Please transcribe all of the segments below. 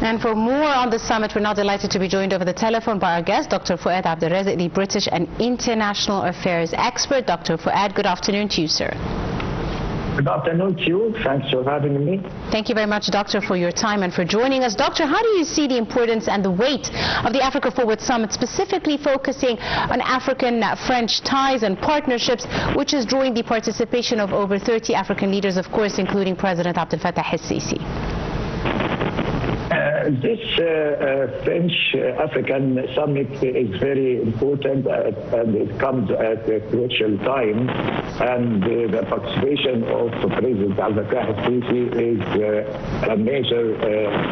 And for more on the summit, we're now delighted to be joined over the telephone by our guest, Dr. Foad Abdel, the British and international affairs expert. Dr. Foad, good afternoon to you, sir. Good afternoon to you. Thanks for having me. Thank you very much, Doctor, for your time and for joining us. Doctor, how do you see the importance and the weight of the Africa Forward Summit, specifically focusing on African-French ties and partnerships, which is drawing the participation of over 30 African leaders, of course, including President Abdel al-Sisi? This French-African summit is very important and it comes at a crucial time, and the participation of President Abdel al-Sisi is a major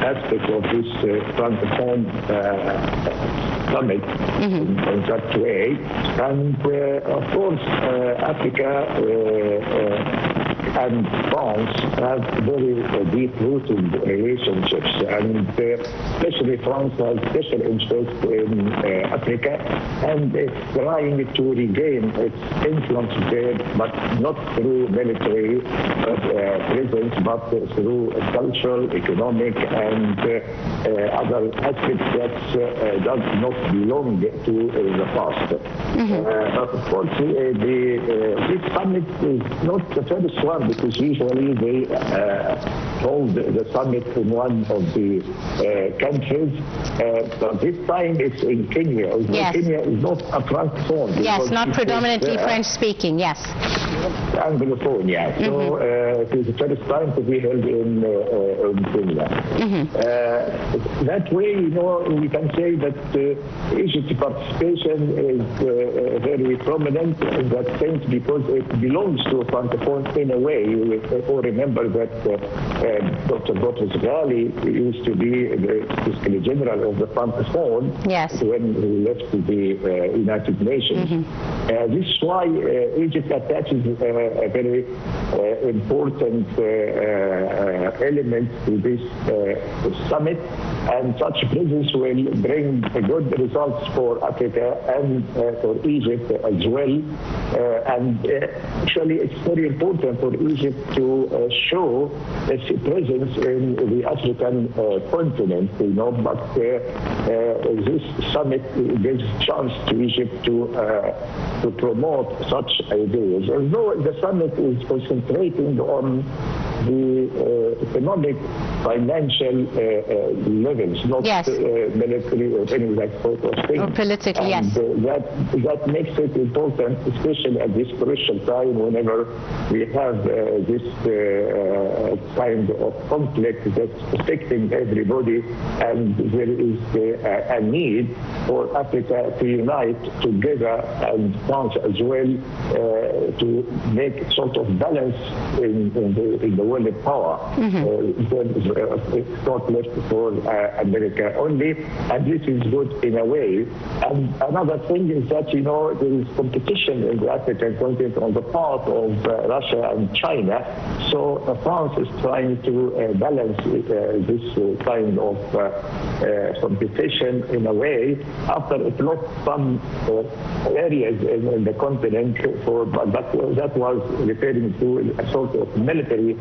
aspect of this Francophone summit in that way. And of course, Africa and France have very deep-rooted relationships, and especially France has special interest in Africa, and it's trying to regain its influence there, but not through military presence, but through cultural, economic, and other aspects that does not belong to the past. Of course, this summit is not the first one, because usually they hold the summit in one of the countries. But this time it's in Kenya. Yes. Kenya is not a Francophone. Yes, not predominantly French-speaking, yes. Anglophone, yeah. So it is the first time to be held in Kenya. That way, you know, we can say that Egypt's participation is very prominent in that sense, because it belongs to a Francophone in a way. You all remember that Dr. Ghali used to be the Secretary General of the Francophone when he left the United Nations. This is why Egypt attaches a very important element to this summit, and such presence will bring good results for Africa and for Egypt as well. And actually, it's very important for Egypt to show its presence in the African continent, you know, but this summit gives a chance to Egypt to promote such ideas. Although the summit is concentrating on the economic, financial levels, not military or any that sort of thing. Or politically, and, that makes it important, especially at this crucial time, whenever we have this kind of conflict that's affecting everybody, and there is a need for Africa to unite together, and France as well, to make sort of balance in the world of power. It's not left for America only, and this is good in a way. And another thing is that, you know, there is competition in the African continent on the part of Russia and China. So France is trying to balance this kind of competition in a way, after it lost some areas in the continent, but that was referring to a sort of military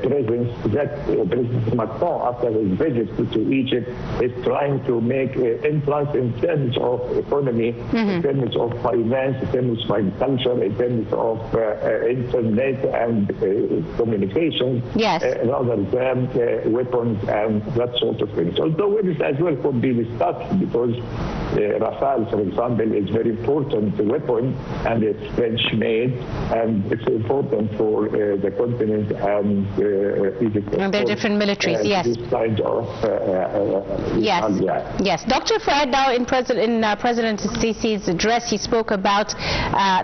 presence that President Macron, after his visit to Egypt, is trying to make influence in terms of economy, in terms of finance, in terms of agriculture, in terms of internet and communication, rather than weapons and that sort of thing. Although it as well could be discussed, because Rafale, for example, is very important weapon, and it's French-made, and it's important for the continent and Egypt. And they're different militaries, yes. This kind of yes. Dr. Foad, now in President Sisi's address, he spoke about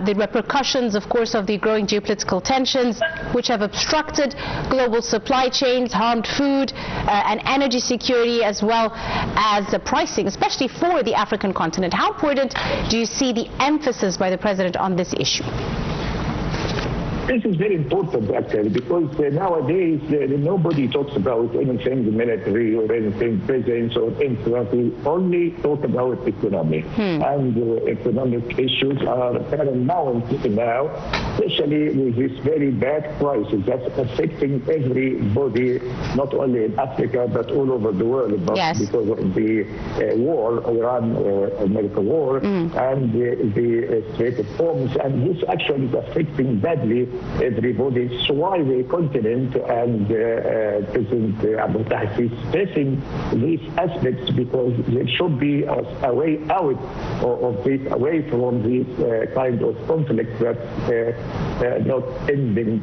the repercussions, of course, of the growing geopolitical tensions, which have obstructed global supply chains, harmed food and energy security, as well as the pricing, especially for the African continent. How important do you see the emphasis by the President on this issue? This is very important, actually, because nowadays nobody talks about anything military or anything presence or influence. We only talk about economy. And economic issues are paramount now, especially with this very bad crisis that's affecting everybody, not only in Africa, but all over the world. But yes. Because of the war, Iran-America war, and the Strait of Hormuz, and this actually is affecting badly everybody. So why the continent and President Abdel is stressing these aspects, because there should be a way out of this, away from this kind of conflict that's not ending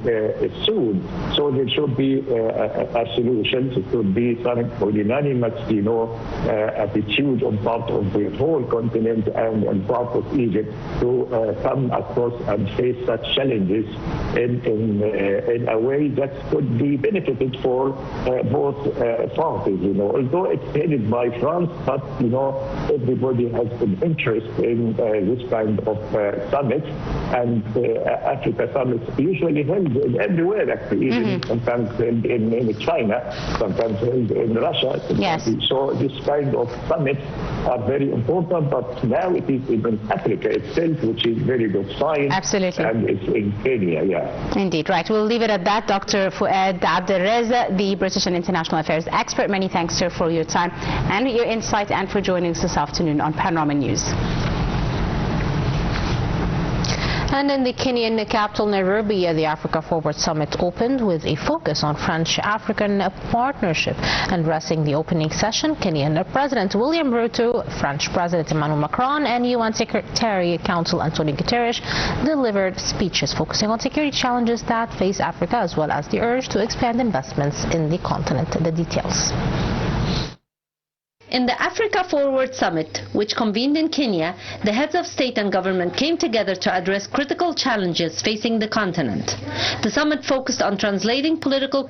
soon. So there should be a solution. It should be some unanimous, attitude on part of the whole continent and on part of Egypt to come across and face such challenges in a way that could be benefited for both parties. Although it's headed by France, but everybody has an interest in this kind of summit, and Africa summits usually held everywhere, actually, even sometimes in China, sometimes in Russia. Yes. So this kind of summits are very important, but now it is even Africa itself, which is very good sign. Absolutely. And it's in Kenya, yeah. Indeed, right. We'll leave it at that. Dr. Foad Abdel, the British and International Affairs expert. Many thanks, sir, for your time and your insight, and for joining us this afternoon on Panorama News. And in the Kenyan capital, Nairobi, the Africa Forward Summit opened with a focus on French-African partnership. And addressing the opening session, Kenyan President William Ruto, French President Emmanuel Macron, and UN Secretary Council Antonio Guterres delivered speeches focusing on security challenges that face Africa, as well as the urge to expand investments in the continent. The details. In the Africa Forward Summit, which convened in Kenya, the heads of state and government came together to address critical challenges facing the continent. The summit focused on translating political